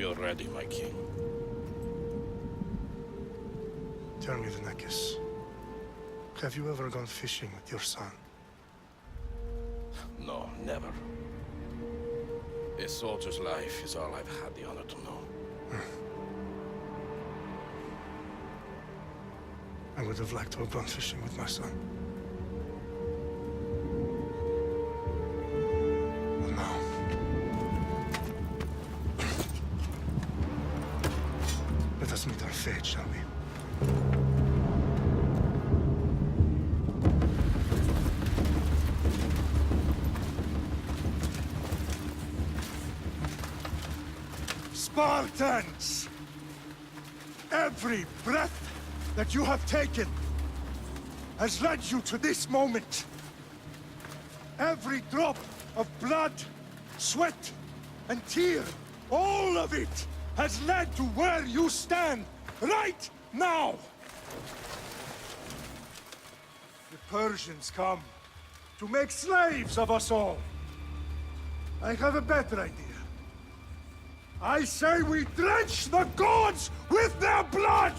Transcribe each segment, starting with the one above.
We are ready, my king. Tell me, Alexios, have you ever gone fishing with your son? No, never. A soldier's life is all I've had the honor to know. I would have liked to have gone fishing with my son. But no. Let us meet our fate, shall we? Spartans! Every breath that you have taken has led you to this moment. Every drop of blood, sweat, and tear, all of it has led to where you stand right now. The Persians come to make slaves of us all. I have a better idea. I say we drench the gods with their blood!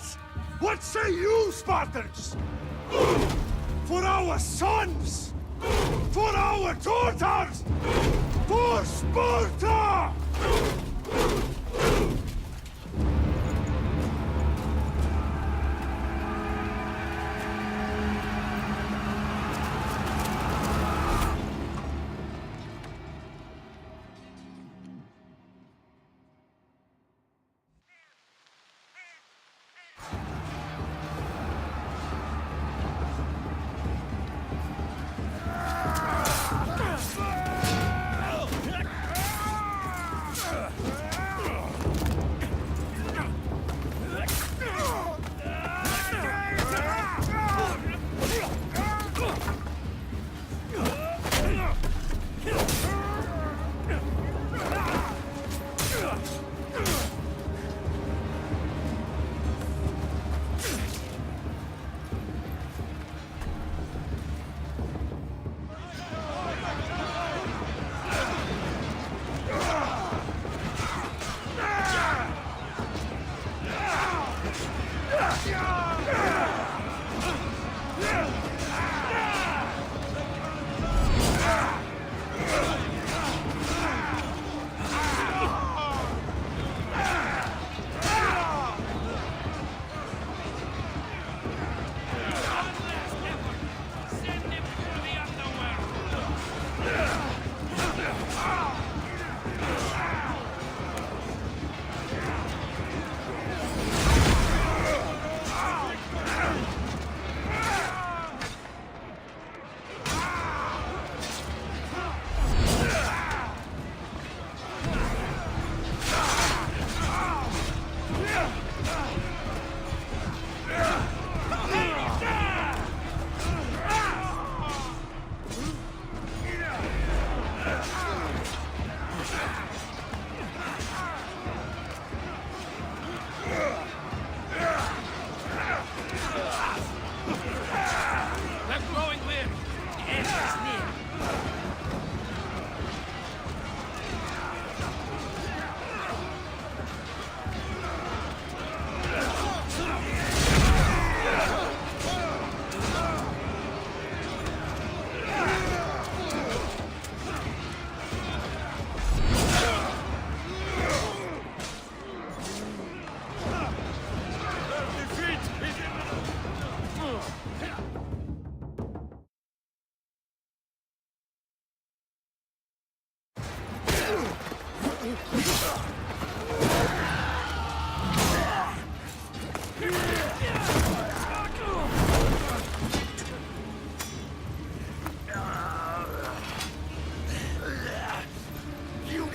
What say you, Spartans? For our sons! For our daughters! For Sparta!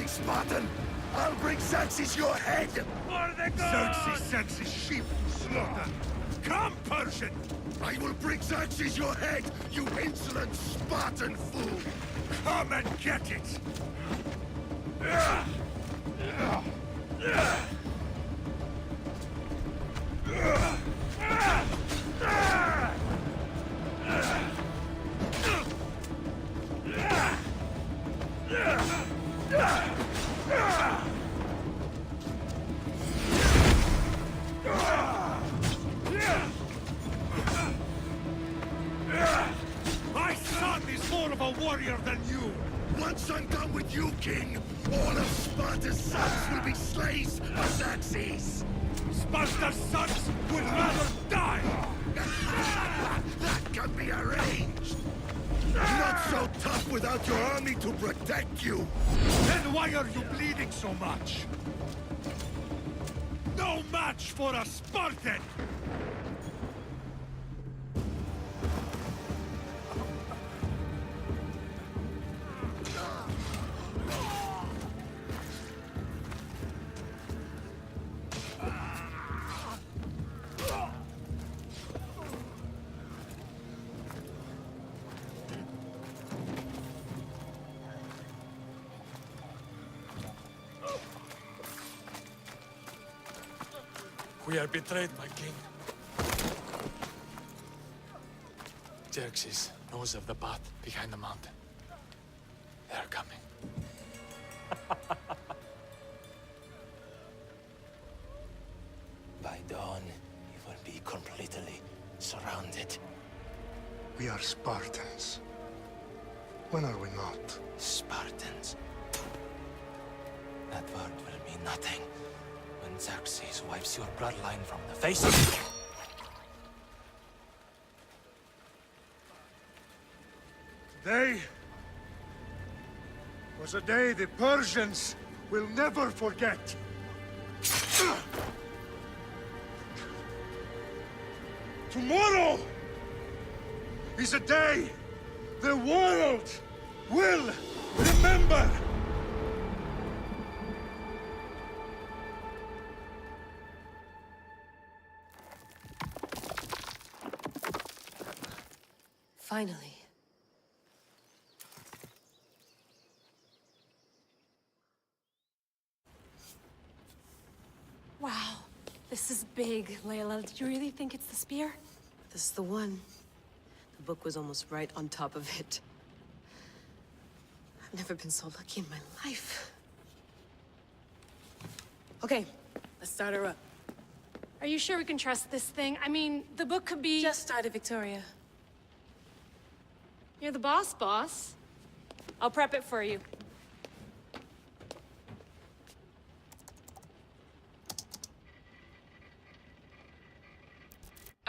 Spartan! I'll bring Xerxes your head! For the gods! Xerxes sends his sheep to slaughter. Come, Persian! I will bring Xerxes your head, you insolent Spartan fool! Come and get it! king. All of Sparta's sons will be slaves of Xerxes. Sparta's sons would rather die! That can be arranged. Not so tough without your army to protect you. Then why are you bleeding so much? No match for a Spartan! We are betrayed, my king. Xerxes knows of the path behind the mountain. They are coming. By dawn, you will be completely surrounded. We are Spartans. When are we not? Spartans. That word will mean nothing when Xerxes wipes your bloodline from the face of the... Today was a day the Persians will never forget. Tomorrow is a day the world will remember. Finally. Wow, this is big, Layla. Did you really think it's the spear? This is the one. The book was almost right on top of it. I've never been so lucky in my life. Okay, let's start her up. Are you sure we can trust this thing? I mean, the book could be... Just started, Victoria. You're the boss. I'll prep it for you.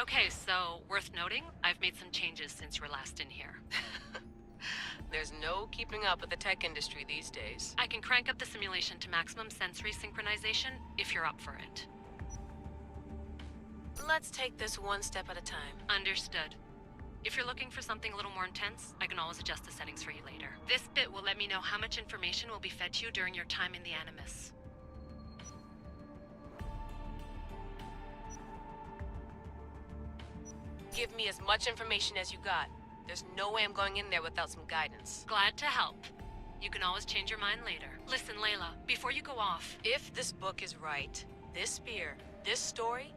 Okay, so worth noting, I've made some changes since you were last in here. There's no keeping up with the tech industry these days. I can crank up the simulation to maximum sensory synchronization if you're up for it. Let's take this one step at a time. Understood. If you're looking for something a little more intense, I can always adjust the settings for you later. This bit will let me know how much information will be fed to you during your time in the Animus. Give me as much information as you got. There's no way I'm going in there without some guidance. Glad to help. You can always change your mind later. Listen, Layla, before you go off... If this book is right, this spear, this story,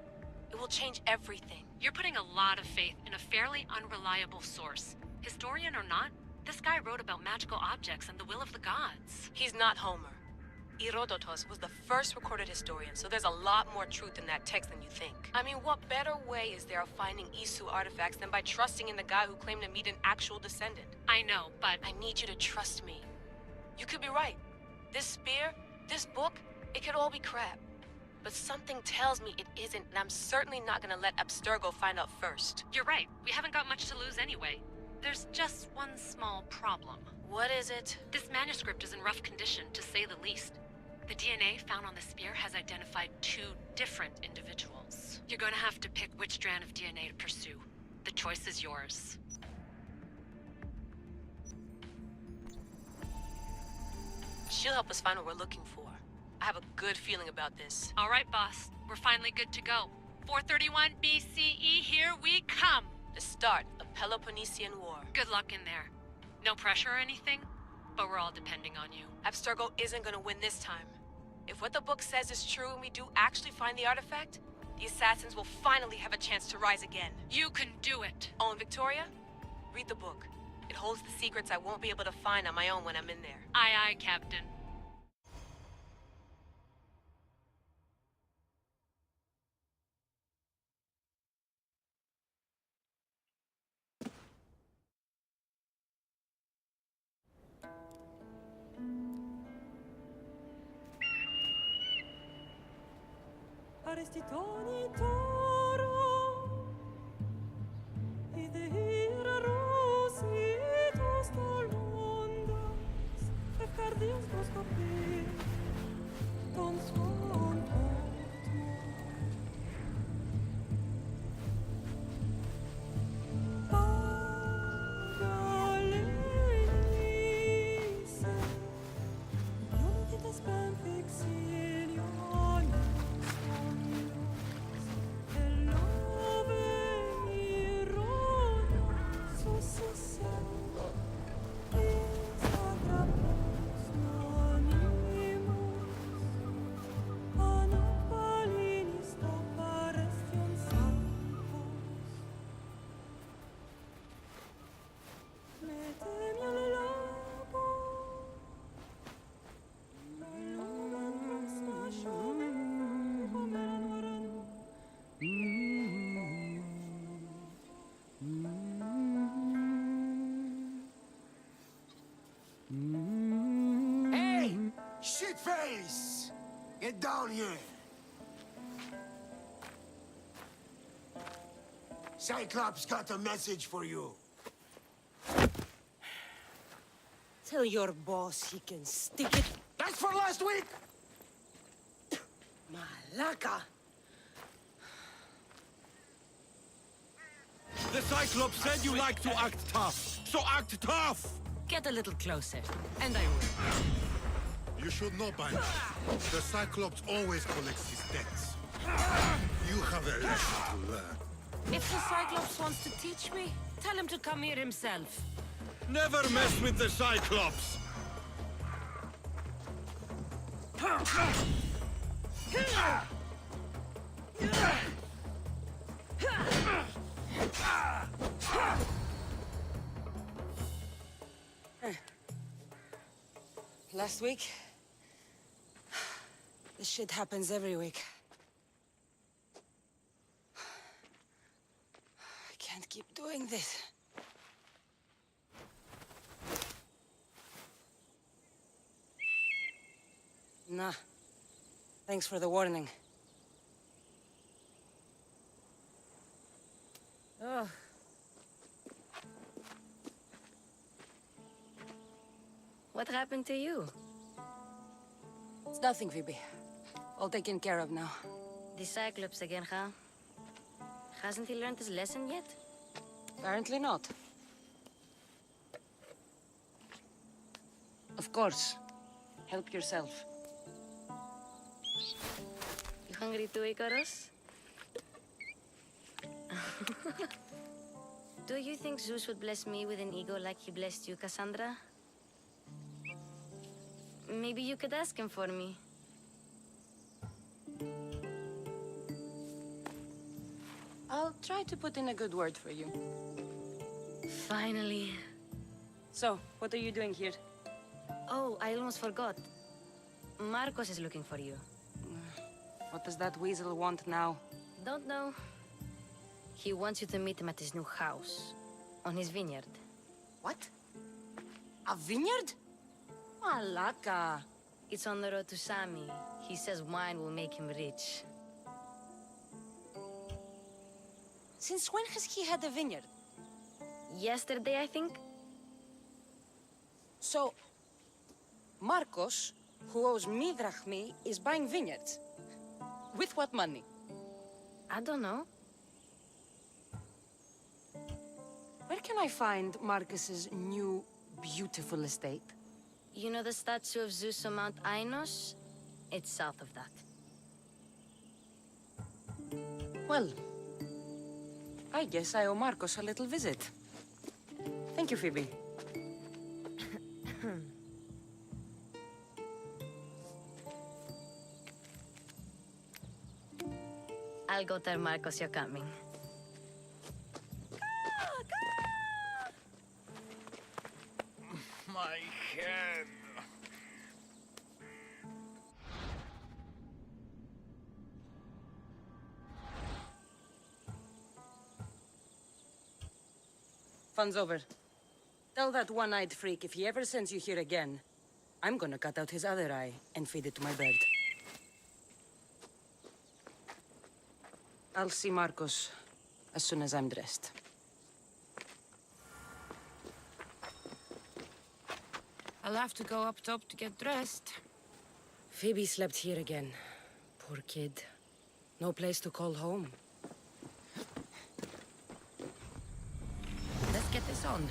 it will change everything. You're putting a lot of faith in a fairly unreliable source. Historian or not, this guy wrote about magical objects and the will of the gods. He's not Homer. Herodotus was the first recorded historian, so there's a lot more truth in that text than you think. I mean, what better way is there of finding Isu artifacts than by trusting in the guy who claimed to meet an actual descendant? I know, but... I need you to trust me. You could be right. This spear, this book, it could all be crap. But something tells me it isn't, and I'm certainly not gonna let Abstergo find out first. You're right. We haven't got much to lose anyway. There's just one small problem. What is it? This manuscript is in rough condition, to say the least. The DNA found on the spear has identified 2 different individuals. You're going to have to pick which strand of DNA to pursue. The choice is yours. She'll help us find what we're looking for. I have a good feeling about this. All right, boss. We're finally good to go. 431 BCE, here we come! The start of Peloponnesian War. Good luck in there. No pressure or anything, but we're all depending on you. Abstergo isn't gonna win this time. If what the book says is true and we do actually find the artifact, the assassins will finally have a chance to rise again. You can do it! Oh, and Victoria? Read the book. It holds the secrets I won't be able to find on my own when I'm in there. Aye, aye, Captain. Hey! Shitface! Get down here! Cyclops got a message for you. Tell your boss he can stick it. That's for last week! Malaka! The Cyclops said you like to act tough, so act tough! Get a little closer, and I will. You should know by now. The Cyclops always collects his debts. You have a lesson to learn. If the Cyclops wants to teach me, tell him to come here himself. Never mess with the Cyclops! Last week? This shit happens every week. I can't keep doing this. Nah. Thanks for the warning. Oh. What happened to you? It's nothing, Phoebe. All taken care of now. The Cyclops again, huh? Hasn't he learned his lesson yet? Apparently not. Of course. Help yourself. You hungry too, Icarus? Do you think Zeus would bless me with an ego like he blessed you, Cassandra? Maybe you could ask him for me. I'll try to put in a good word for you. Finally. So, what are you doing here? Oh, I almost forgot. Marcos is looking for you. What does that weasel want now? Don't know. He wants you to meet him at his new house. On his vineyard. What? A vineyard? Malaka. It's on the road to Sami. He says wine will make him rich. Since when has he had a vineyard? Yesterday, I think? So, Marcos, who owes me drachmi, is buying vineyards. With what money? I don't know. Where can I find Marcus's new, beautiful estate? You know the statue of Zeus on Mount Ainos? It's south of that. Well, I guess I owe Marcos a little visit. Thank you, Phoebe. I'll go tell Marcos you're coming. My head. Fun's over. Tell that one-eyed freak if he ever sends you here again, I'm gonna cut out his other eye and feed it to my bird. I'll see Marcos as soon as I'm dressed. I'll have to go up top to get dressed. Phoebe slept here again. Poor kid. No place to call home. Let's get this on.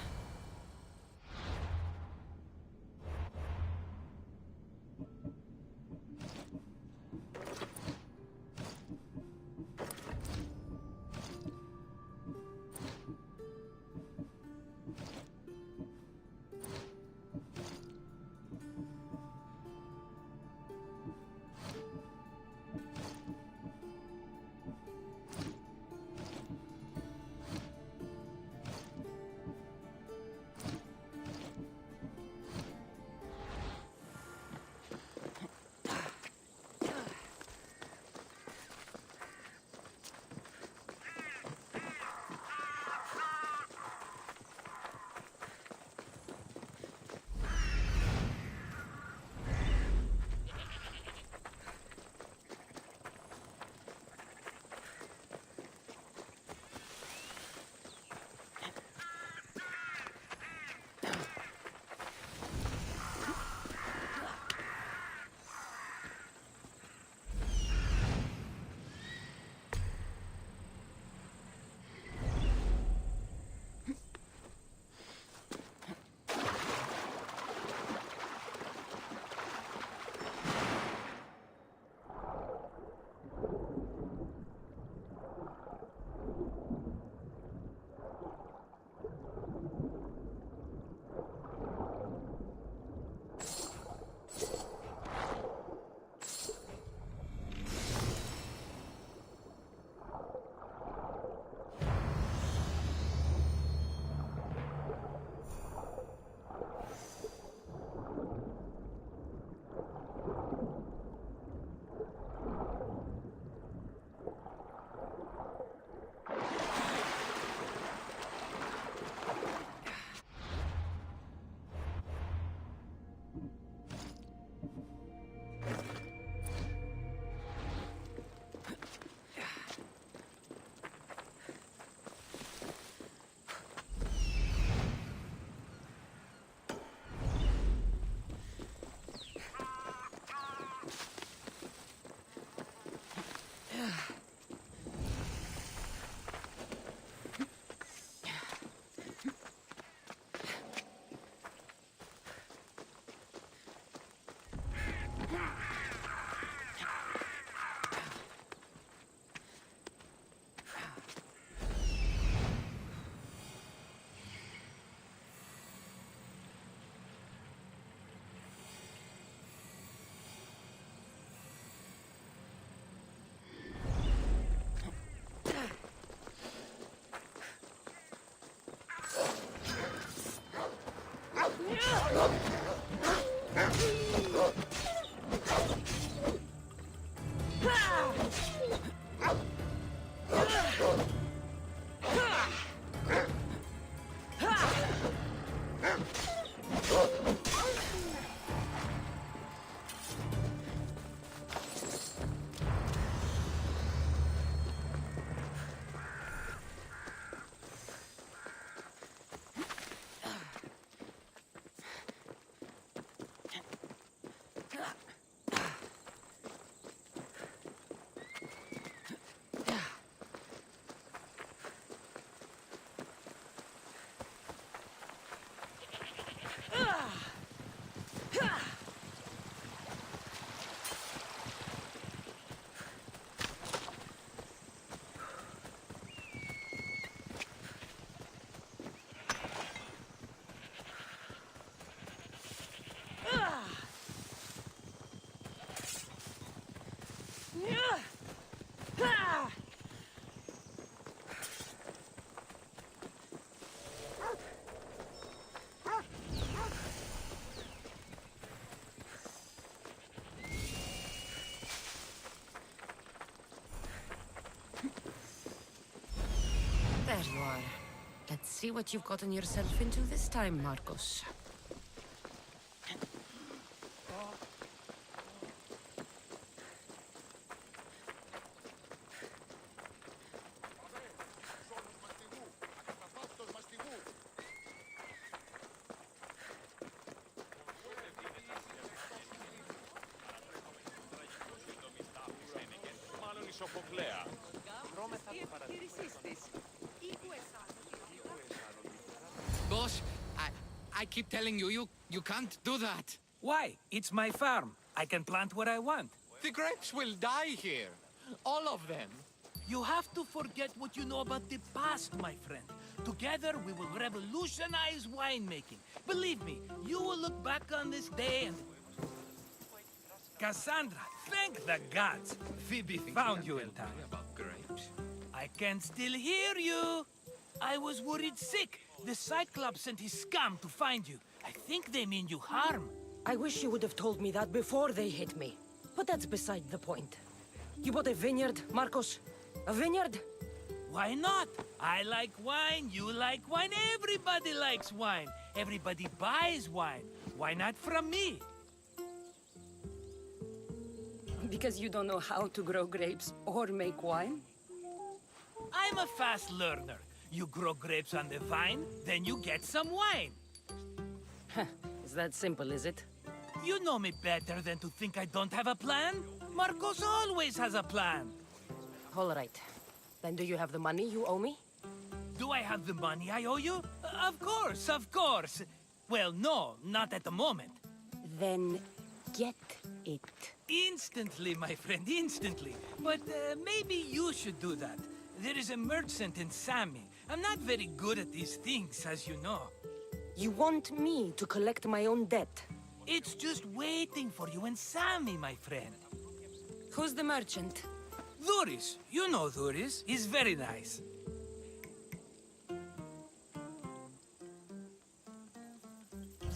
There you are. Let's see what you've gotten yourself into this time, Marcos. Boss, I keep telling you, you can't do that. Why? It's my farm. I can plant what I want. The grapes will die here. All of them. You have to forget what you know about the past, my friend. Together, we will revolutionize winemaking. Believe me, you will look back on this day and... Cassandra, thank the gods! Phoebe found you in time. About grapes? I can still hear you! I was worried sick. The Cyclops sent his scum to find you. I think they mean you harm. I wish you would have told me that before they hit me. But that's beside the point. You bought a vineyard, Marcos? A vineyard? Why not? I like wine, you like wine, everybody likes wine. Everybody buys wine. Why not from me? Because you don't know how to grow grapes or make wine? I'm a fast learner. You grow grapes on the vine, then you get some wine. Is that simple, is it? You know me better than to think I don't have a plan. Marcos always has a plan. All right. Then do you have the money you owe me? Do I have the money I owe you? Of course, of course. Well, no, not at the moment. Then get it. Instantly, my friend, instantly. But maybe you should do that. There is a merchant in Sami. I'm not very good at these things, as you know. You want me to collect my own debt? It's just waiting for you in Sami, my friend. Who's the merchant? Duris. You know Duris. He's very nice.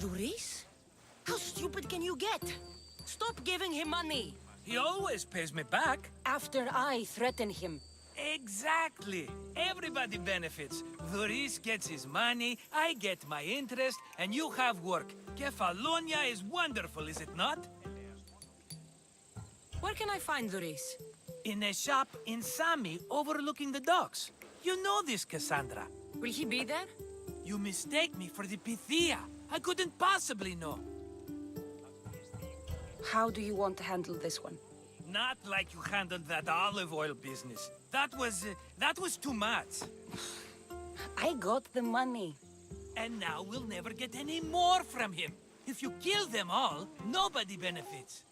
Duris? How stupid can you get? Stop giving him money! He always pays me back. After I threaten him. Exactly. Everybody benefits. Duris gets his money, I get my interest, and you have work. Kefalonia is wonderful, is it not? Where can I find Duris? In a shop in Sami, overlooking the docks. You know this, Cassandra. Will he be there? You mistake me for the Pythia. I couldn't possibly know. How do you want to handle this one? Not like you handled that olive oil business. That was too much. I got the money. And now we'll never get any more from him. If you kill them all, nobody benefits.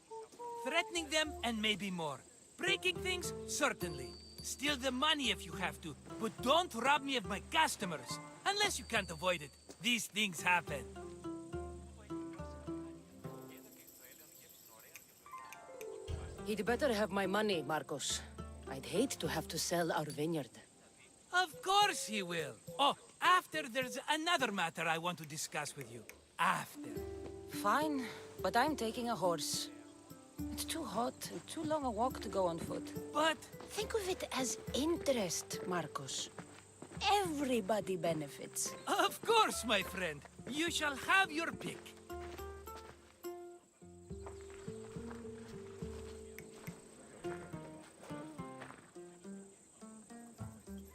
Threatening them, and maybe more. Breaking things, certainly. Steal the money if you have to, but don't rob me of my customers. Unless you can't avoid it. These things happen. He'd better have my money, Marcos. I'd hate to have to sell our vineyard. Of course he will. Oh, after there's another matter I want to discuss with you. After. Fine, but I'm taking a horse. It's too hot and too long a walk to go on foot. But... Think of it as interest, Marcos. Everybody benefits. Of course, my friend. You shall have your pick.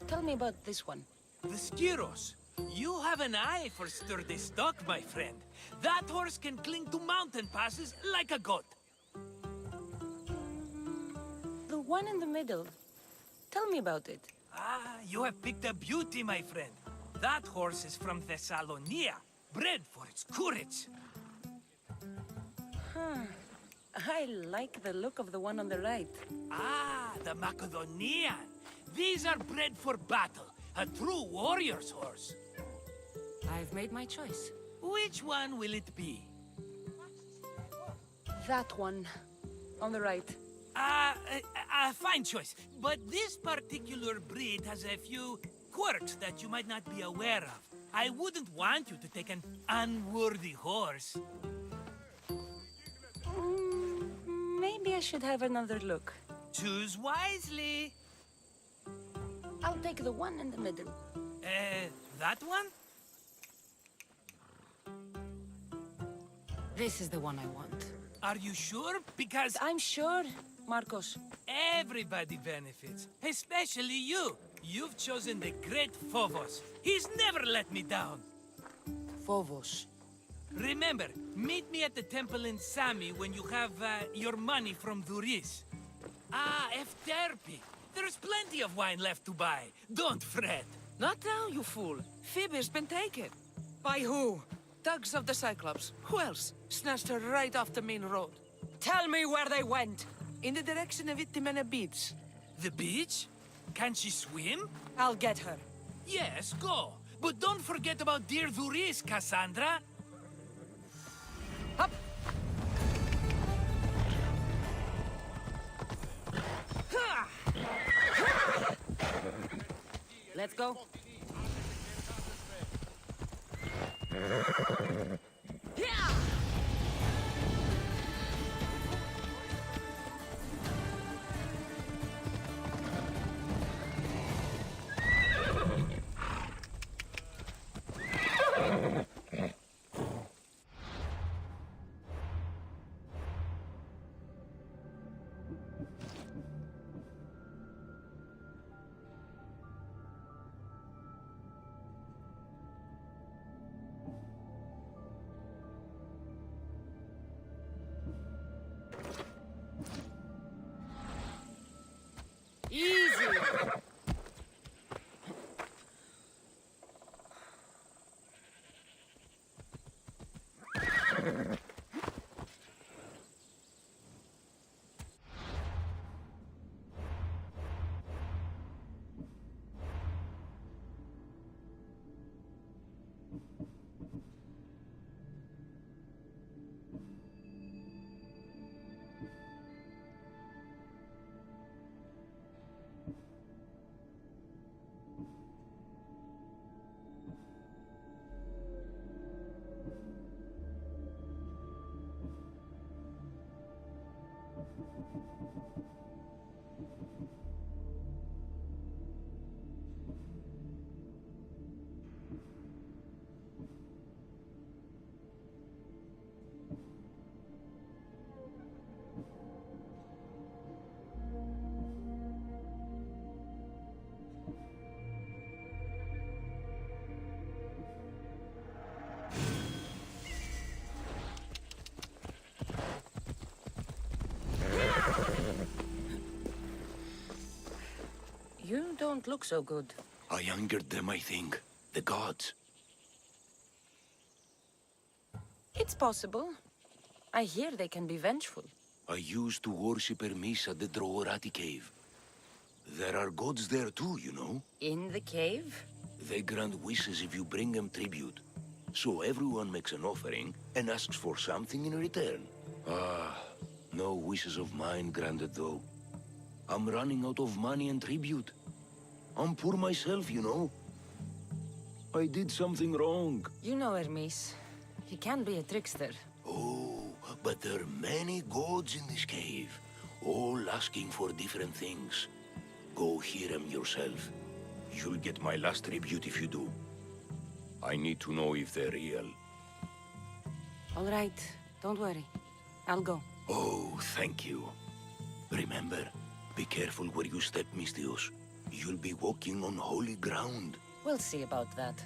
Tell me about this one. The Skiros. You have an eye for sturdy stock, my friend. That horse can cling to mountain passes like a goat. The one in the middle. Tell me about it. Ah, you have picked a beauty, my friend. That horse is from Thessalonia, bred for its courage. Huh. I like the look of the one on the right. Ah, the Macedonian. These are bred for battle, a true warrior's horse. I've made my choice. Which one will it be? That one. On the right. A fine choice. But this particular breed has a few quirks that you might not be aware of. I wouldn't want you to take an unworthy horse. Maybe I should have another look. Choose wisely. I'll take the one in the middle. That one? This is the one I want. Are you sure? Because I'm sure, Marcos. everybody benefits, especially you. You've chosen the great Phobos. He's never let me down. Phobos. Remember, meet me at the temple in Sami when you have your money from Duris. Ah, Efterpi. There's plenty of wine left to buy. Don't fret. Not now, you fool. Phoebe's been taken. By who? Thugs of the Cyclops. Who else? Snatched her right off the main road. Tell me where they went. In the direction of Itimena Beach. The beach? Can she swim? I'll get her. Yes, go. But don't forget about dear Dhuris, Kassandra. Up! Let's go. Yeah! Easy! You don't look so good. I angered them, I think. The gods. It's possible. I hear they can be vengeful. I used to worship Hermes at the notoriety cave. There are gods there too, you know. In the cave? They grant wishes if you bring them tribute. So everyone makes an offering and asks for something in return. Ah, no wishes of mine granted though. I'm running out of money and tribute. I'm poor myself, you know. I did something wrong. You know Hermes. He can be a trickster. Oh, but there are many gods in this cave, all asking for different things. Go hear them yourself. You'll get my last tribute if you do. I need to know if they're real. All right. Don't worry. I'll go. Oh, thank you. Remember, be careful where you step, Mystios. You'll be walking on holy ground. We'll see about that.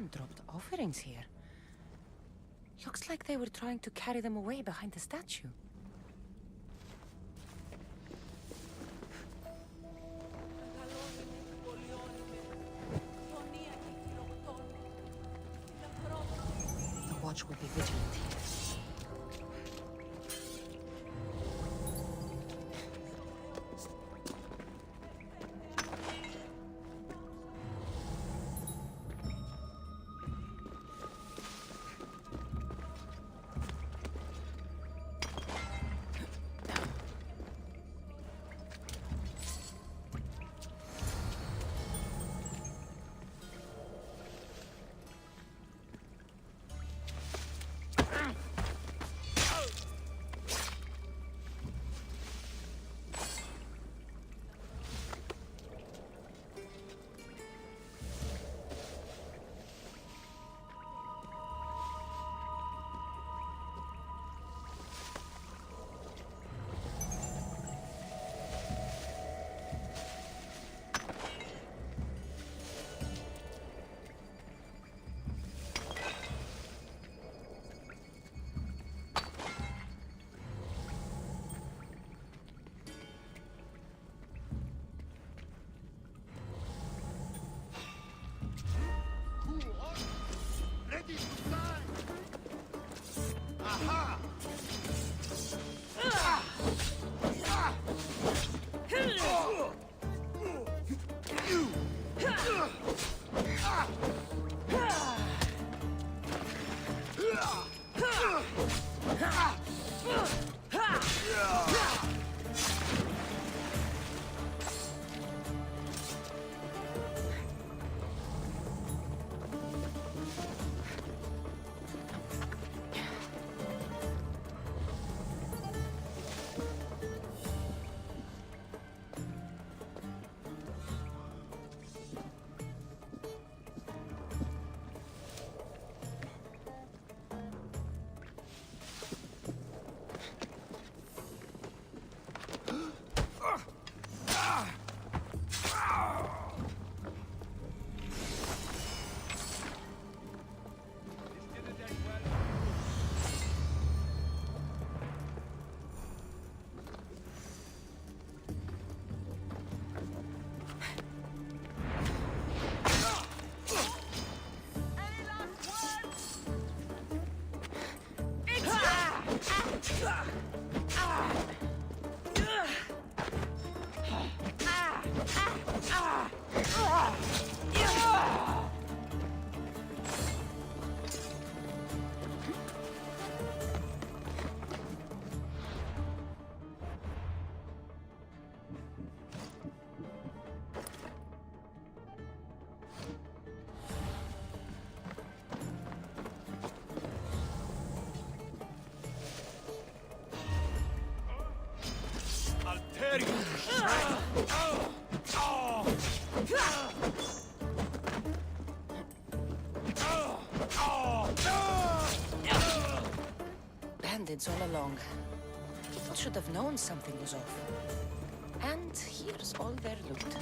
Someone dropped offerings here. Looks like they were trying to carry them away behind the statue. The watch will be vigilant here. Bandits all along. People should have known something was off. And here's all their loot.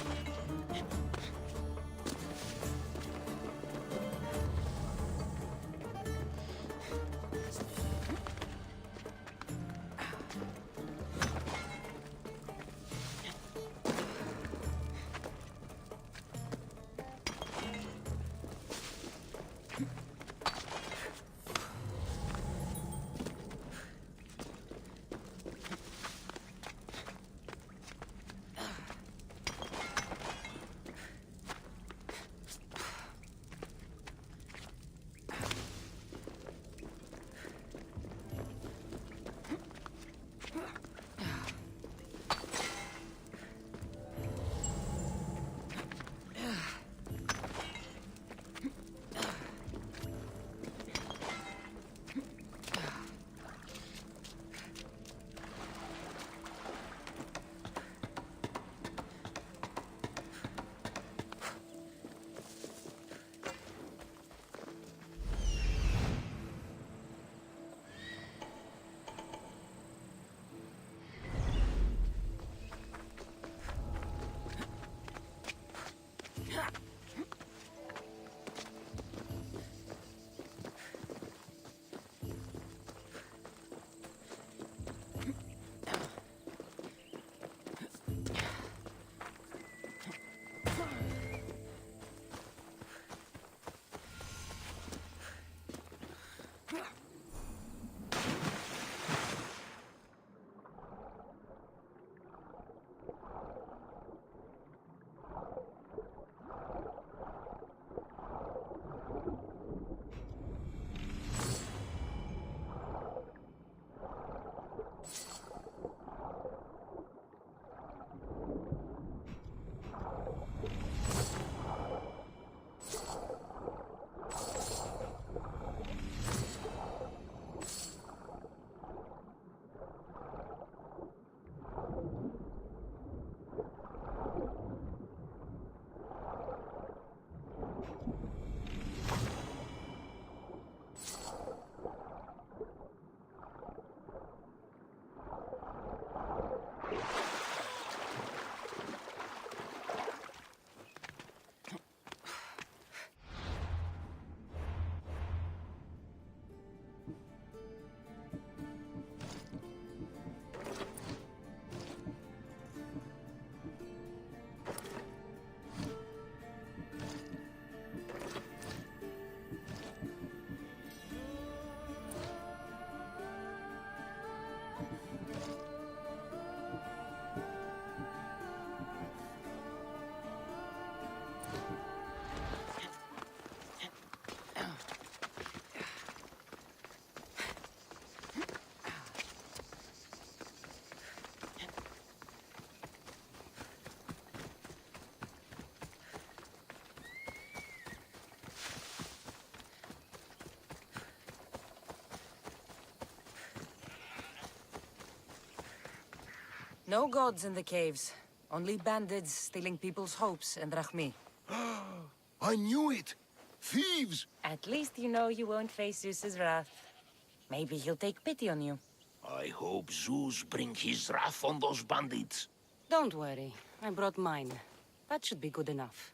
No gods in the caves. Only bandits stealing people's hopes and Rahmi. I knew it! Thieves! At least you know you won't face Zeus's wrath. Maybe he'll take pity on you. I hope Zeus bring his wrath on those bandits. Don't worry. I brought mine. That should be good enough.